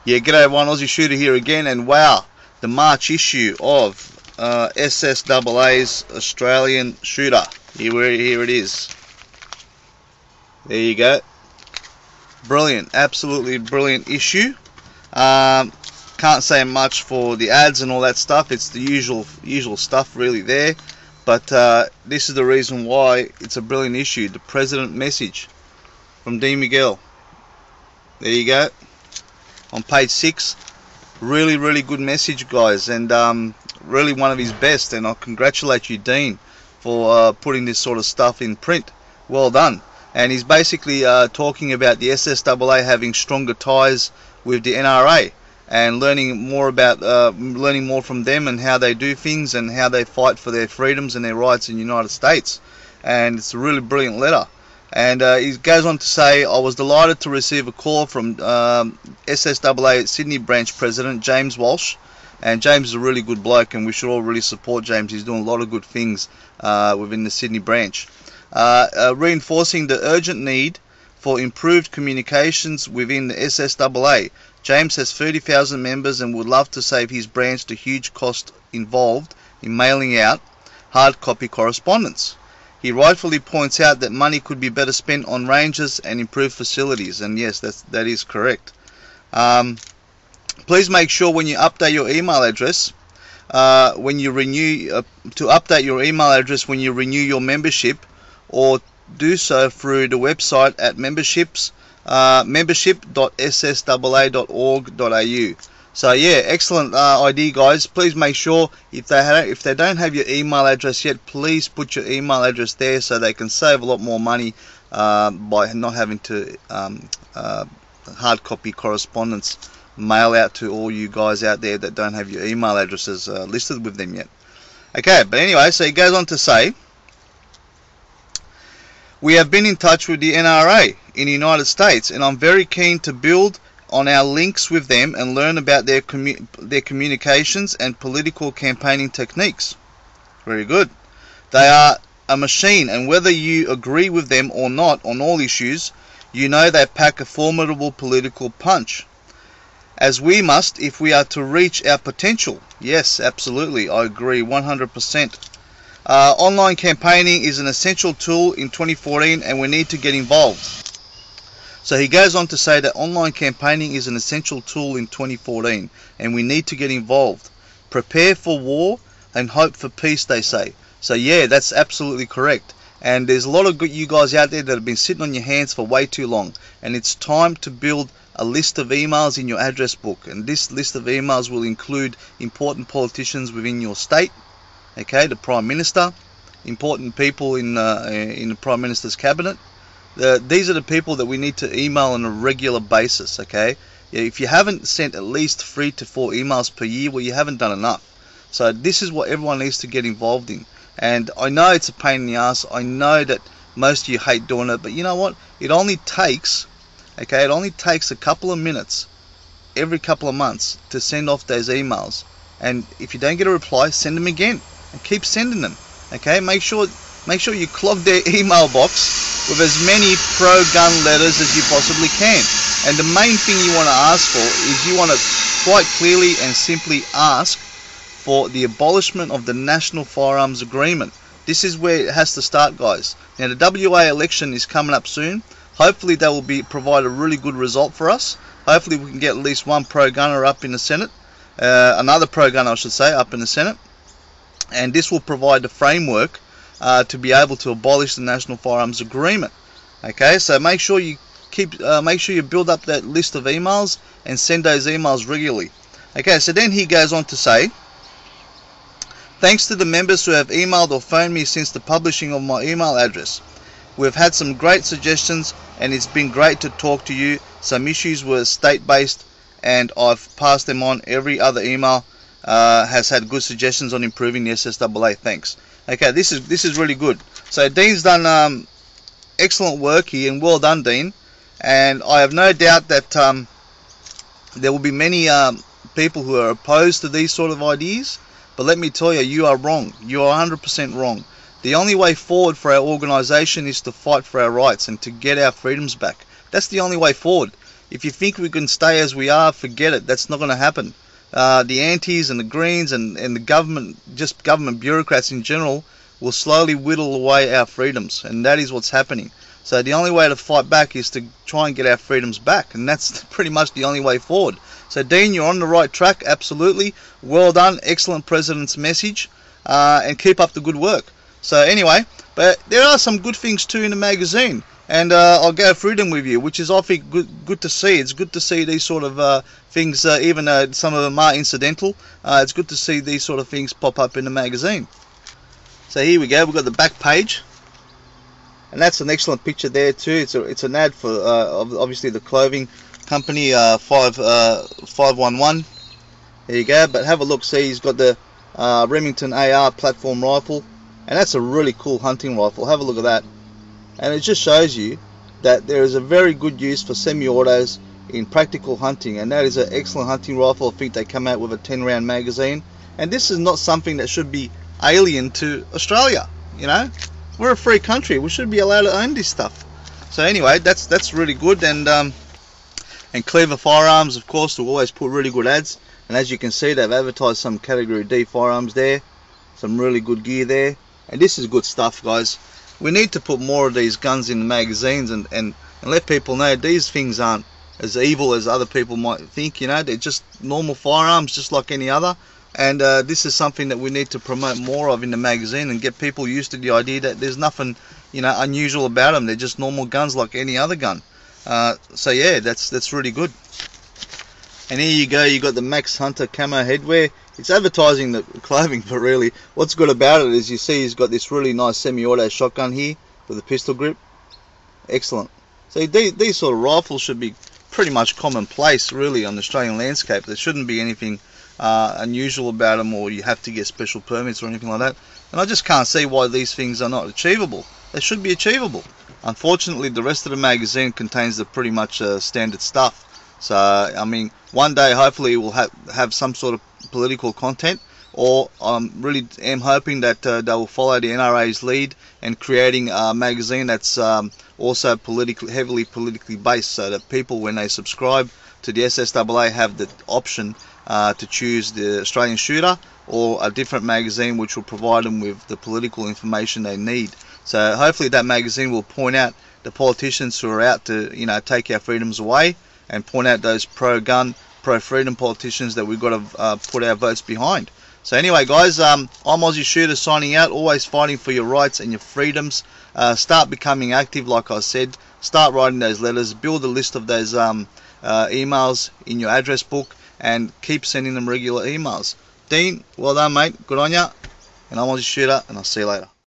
Yeah, g'day everyone, Aussie Shooter here again, and wow, the March issue of SSAA's Australian Shooter. Here it is. There you go. Brilliant, absolutely brilliant issue. Can't say much for the ads and all that stuff. It's the usual stuff really there. But this is the reason why it's a brilliant issue. The President message from Dean Mighell. There you go. On page 6, really good message, guys, and really one of his best, and I congratulate you, Dean, for putting this sort of stuff in print. Well done. And he's basically talking about the SSAA having stronger ties with the NRA and learning more from them and how they do things and how they fight for their freedoms and their rights in the United States. And it's a really brilliant letter. And he goes on to say, I was delighted to receive a call from SSAA Sydney branch president James Walsh, and James is a really good bloke, and we should all really support James. He's doing a lot of good things within the Sydney branch, reinforcing the urgent need for improved communications within the SSAA. James has 30,000 members and would love to save his branch the huge cost involved in mailing out hard copy correspondence. He rightfully points out that money could be better spent on ranges and improved facilities, and yes, that is correct. Please make sure when you update your email address, to update your email address when you renew your membership, or do so through the website at membership.ssaa.org.au. So yeah, excellent idea, guys. Please make sure if they don't have your email address yet, please put your email address there so they can save a lot more money by not having to hard copy correspondence mail out to all you guys out there that don't have your email addresses listed with them yet. Okay, but anyway, so he goes on to say, we have been in touch with the NRA in the United States, and I'm very keen to build on our links with them and learn about their communications and political campaigning techniques. Very good. They are a machine, and whether you agree with them or not on all issues, you know they pack a formidable political punch, as we must if we are to reach our potential. Yes, absolutely, I agree 100%. Online campaigning is an essential tool in 2014, and we need to get involved. So he goes on to say that online campaigning is an essential tool in 2014, and we need to get involved. Prepare for war and hope for peace, they say. So yeah, that's absolutely correct. And there's a lot of you guys out there that have been sitting on your hands for way too long, and it's time to build a list of emails in your address book, and this list of emails will include important politicians within your state, okay, the Prime Minister, important people in the Prime Minister's cabinet. These are the people that we need to email on a regular basis, okay? If you haven't sent at least 3 to 4 emails per year, well, you haven't done enough. So this is what everyone needs to get involved in. And I know it's a pain in the ass. I know that most of you hate doing it, but you know what? It only takes, okay, it only takes a couple of minutes every couple of months to send off those emails. And if you don't get a reply, send them again and keep sending them, okay? Make sure you clog their email box with as many pro-gun letters as you possibly can. And the main thing you want to ask for is you want to quite clearly and simply ask for the abolishment of the National Firearms Agreement. This is where it has to start, guys. Now the WA election is coming up soon. Hopefully that will provide a really good result for us. Hopefully we can get at least one pro-gunner up in the Senate, another pro-gunner I should say, up in the Senate, and this will provide the framework to be able to abolish the National Firearms Agreement. Okay, so make sure you build up that list of emails and send those emails regularly. Okay, so then he goes on to say, thanks to the members who have emailed or phoned me since the publishing of my email address. We've had some great suggestions, and it's been great to talk to you. Some issues were state-based, and I've passed them on. Every other email has had good suggestions on improving the SSAA. Thanks. Okay, this is really good. So Dean's done excellent work here, and well done, Dean. And I have no doubt that there will be many people who are opposed to these sort of ideas. But let me tell you, you are wrong. You are 100% wrong. The only way forward for our organisation is to fight for our rights and to get our freedoms back. That's the only way forward. If you think we can stay as we are, forget it. That's not going to happen. The antis and the greens and the government, just government bureaucrats in general, will slowly whittle away our freedoms, and that is what's happening. So the only way to fight back is to try and get our freedoms back, and that's pretty much the only way forward. So Dean, you're on the right track, absolutely. Well done, excellent President's message, and keep up the good work. So anyway, but there are some good things too in the magazine, and I'll go through them with you, which is I think good to see. It's good to see these sort of things, even though some of them are incidental. It's good to see these sort of things pop up in the magazine. So here we go, we've got the back page, and that's an excellent picture there too. It's an ad for obviously the clothing company 511. There you go, but have a look, see he's got the Remington AR platform rifle, and that's a really cool hunting rifle. Have a look at that, and it just shows you that there is a very good use for semi-autos in practical hunting, and that is an excellent hunting rifle. I think they come out with a 10-round magazine, and this is not something that should be alien to Australia. You know, we're a free country, we should be allowed to own this stuff. So anyway, that's really good. And Cleaver Firearms, of course, will always put really good ads, and as you can see, they've advertised some category D firearms there, some really good gear there, and this is good stuff, guys. We need to put more of these guns in the magazines and let people know these things aren't as evil as other people might think. You know, they're just normal firearms, just like any other. And this is something that we need to promote more of in the magazine and get people used to the idea that there's nothing, you know, unusual about them. They're just normal guns like any other gun. So yeah, that's really good. And here you go, you got the Max Hunter camo headwear. It's advertising the clothing, but really what's good about it is you see he's got this really nice semi-auto shotgun here with a pistol grip. Excellent. So these sort of rifles should be pretty much commonplace really on the Australian landscape. There shouldn't be anything unusual about them, or you have to get special permits or anything like that. And I just can't see why these things are not achievable. They should be achievable. Unfortunately, the rest of the magazine contains the pretty much standard stuff. So I mean, one day hopefully we'll have some sort of political content, or really am hoping that they will follow the NRA's lead and creating a magazine that's also heavily politically based, so that people, when they subscribe to the SSAA, have the option to choose the Australian Shooter or a different magazine which will provide them with the political information they need. So hopefully that magazine will point out the politicians who are out to, you know, take our freedoms away, and point out those pro-gun, pro-freedom politicians that we've got to put our votes behind. So anyway, guys, I'm Aussie Shooter signing out, always fighting for your rights and your freedoms. Start becoming active, like I said. Start writing those letters, build a list of those emails in your address book, and keep sending them regular emails. Dean, well done, mate. Good on ya. And I'm Aussie Shooter, and I'll see you later.